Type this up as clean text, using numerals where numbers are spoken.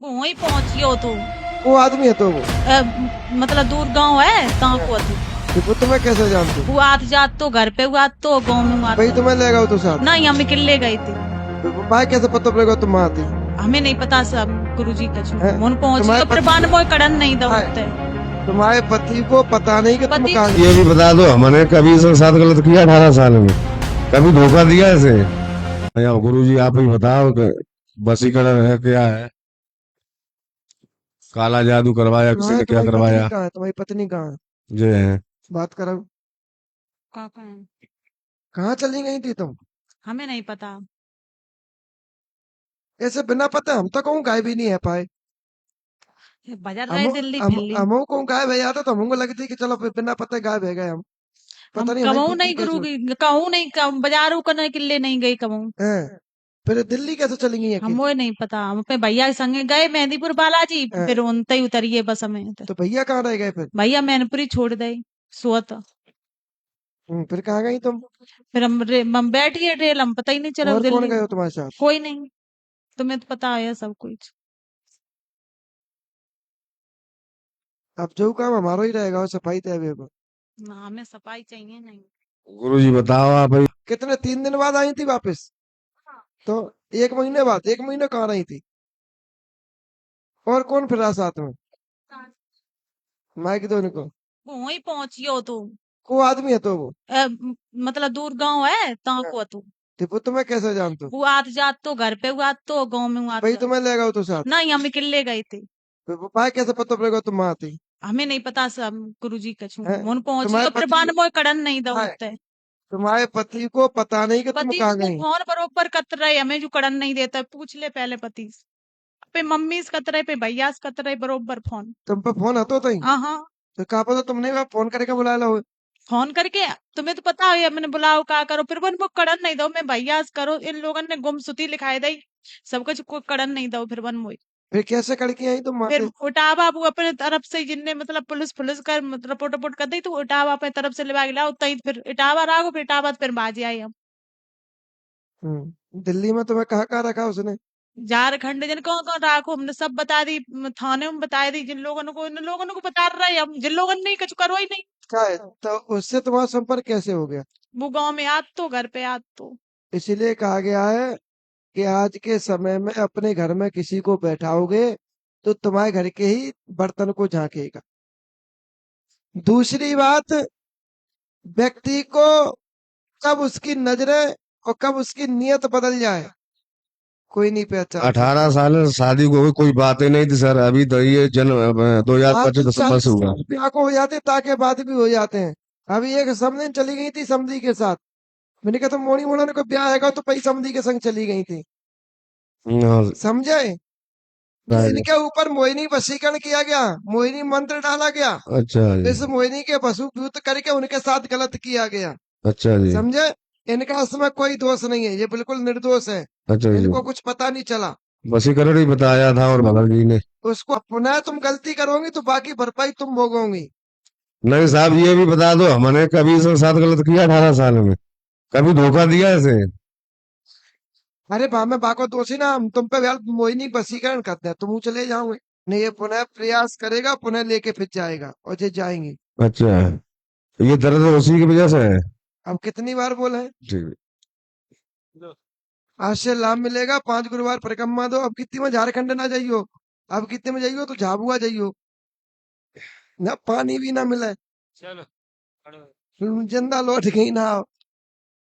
वहीं पहुंचियो तो वो आदमी है तो वो मतलब दूर गांव है कहाँ को तू वो तुम्हें कैसे जानते वो आत जात तो घर पे हुआ तो गांव में हुआ भाई तो तुम्हें ले गए तो साथ नहीं हम अकेले गए थे भाई कैसे पता पड़ेगा तुम आती हमें नहीं पता सब गुरु जी का छू हैं? मन पहुंचियो पर बान मोय कड़न नहीं दौड़ते तुम्हारे पति को पता नहीं कि तुम पति कहाँ ये भी बता दो हमने कभी इसके साथ गलत किया 18 साल में? कभी धोखा दिया इसे? या गुरु जी आप ही बताओ कि वशीकरण है क्या है? काला जादू करवाया किसी ने, क्या तुम्हारी पत्नी करवाया? कहाँ है? तुम्हारी पत्नी कहाँ है? ये है। बात करो। काका है कहाँ चली गई थी तुम? हमें नहीं पता ऐसे बिना पता हम तो कहूँ गाय भी नहीं है पाए। बाजार हम रहे दिल्ली हम फिल्ली हम को गाय भे जाता तो हमको लगती कि चलो फिर बिना पता गाय भे गए हम। हम पता नहीं हमारी कमाऊ बुद्धि नहीं गुरु कैसे की कहूँ नहीं बाजार करने के लिए नहीं गई कमाऊ है। फिर दिल्ली कैसे चली गई हम अकेले? वो नहीं पता हम अपने भैया के संगे गए मेहंदीपुर बालाजी हैं? फिर उनते ही उतरिए बस हमें तो तो भैया कहाँ रह गए फिर? भैया मैनपुरी छोड़ दे सोत फिर कहाँ गई तुम? फिर हम बैठिए रेल हम पता ही नहीं चला और कौन दिल्ली गए हो तुम्हारे साथ? कोई नहीं तुम्हें तो पता है सब कुछ अब जो काम हमारा ही रहेगा वो सफाई तय भी। ना हमें सफाई चाहिए नहीं गुरु जी बताओ आप ही। कितने 3 दिन बाद आई थी वापस? तो 1 महीने बाद 1 महीने कहाँ रही थी? और कौन फिरा साथ में? माइक दो इनको। वहीं पहुंचियो तो वो आदमी है तो वो मतलब दूर गांव है कहाँ को तू तो वो तुम्हें कैसे जानते हो? वो आत जात तो घर पे हुआ तो गांव में हुआ भाई तो तुम्हें ले गए तो साथ नहीं हम अकेले गए थे फिर वो भाई कैसे पता पड़ेगा तुम आती हमें नहीं पता सब गुरु जी का छू हैं? मन तुम्हारे पहुंचियो पर पति बान मोय कड़न नहीं हाय, दौड़ते तुम्हारे पति को पता नहीं कि तुम पति कहाँ को गई। फोन बरोबर कत रहे हमें जो कड़न नहीं देता पूछ ले पहले पति से पे मम्मी से कत रहे पे भैया से कत रहे बरोबर फोन तुम पे फोन हतो तई हाँ हाँ तो कहा पता तुमने वह फोन करके बुला लो। फोन करके तुम्हें तो पता है मैंने बुलाओ का करो फिर वन वो कड़न नहीं दो मैं भैया से करो इन लोगों ने गुमसुती लिखाई दी सब कुछ कोई कड़न नहीं दो फिर वन मोई फिर कैसे करके आई तुम वहां फिर पे? उठा बाबू अपने तरफ से जिनने मतलब पुलिस पुलिस कर रिपोर्ट रिपोर्ट कर दी तो उठावा अपने तरफ से लिवा के लाओ तई फिर इटावा रागो फिर इटावा फिर बाजी आई हम दिल्ली में तुम्हें कहाँ कहाँ रखा उसने? झारखंड जन कौन राखो हमने सब बता दी थाने में बता दी जिन लोगों को बता रहे हम जिन लोगों ने नहीं कुछ करो ही नहीं क्या है तो उससे तुम्हारा संपर्क कैसे हो गया? वो गांव में आत तो घर पे आत तो इसीलिए कहा गया है कि आज के समय में अपने घर में किसी को बैठाओगे तो तुम्हारे घर के ही बर्तन को झांकेगा। दूसरी बात, व्यक्ति को कब उसकी नजरें और कब उसकी नीयत बदल जाए कोई नहीं पहचान सकता। 18 साल शादी को हुई, कोई बात ही नहीं थी सर। अभी तो ये जन्म 2025 दिसंबर से हुआ। ब्याह को हो जाते ताके बाद भी हो जाते हैं। अभी एक समधी चली गई थी समधी के साथ। मैंने कहा तो मोनी मोना को ब्याह आएगा तो पई समधी के संग चली गई थी। हाँ, समझे? राइट। इनके ऊपर मोहिनी वशीकरण किया गया, मोहिनी मंत्र डाला गया। अच्छा जी। इस मोहिनी के वसूभूत करके उनके साथ गलत किया गया। अच्छा जी। समझे? इनका इसमें कोई दोष नहीं है, ये बिल्कुल निर्दोष है। अच्छा जी। इनको कुछ पता नहीं चला। वशीकरण ही बताया था और भगत जी ने। उसको पुनः तुम गलती करोगी तो बाकी भरपाई तुम भोगोगी। नहीं साहब ये भी बता दो हमने कभी इसके साथ गलत किया 18 साल में? कभी धोखा दिया इसे? अरे बा मैं बाको दोषी ना, हम तुम पे मोहिनी वशीकरण करते हैं तुम चले जाओगे। नहीं ये पुनः प्रयास करेगा, पुनः लेके फिर जाएगा और जे जाएंगे। अच्छा, ये दर्द उसी की वजह से है। अब कितनी बार बोले? ठीक आज से लाभ मिलेगा, 5 गुरुवार परिक्रमा दो। अब कितनी में झारखंड ना जाइयो, अब कितने में जाइयो तो झाबुआ जाइयो, ना पानी भी ना मिले, जिंदा लौट गई ना।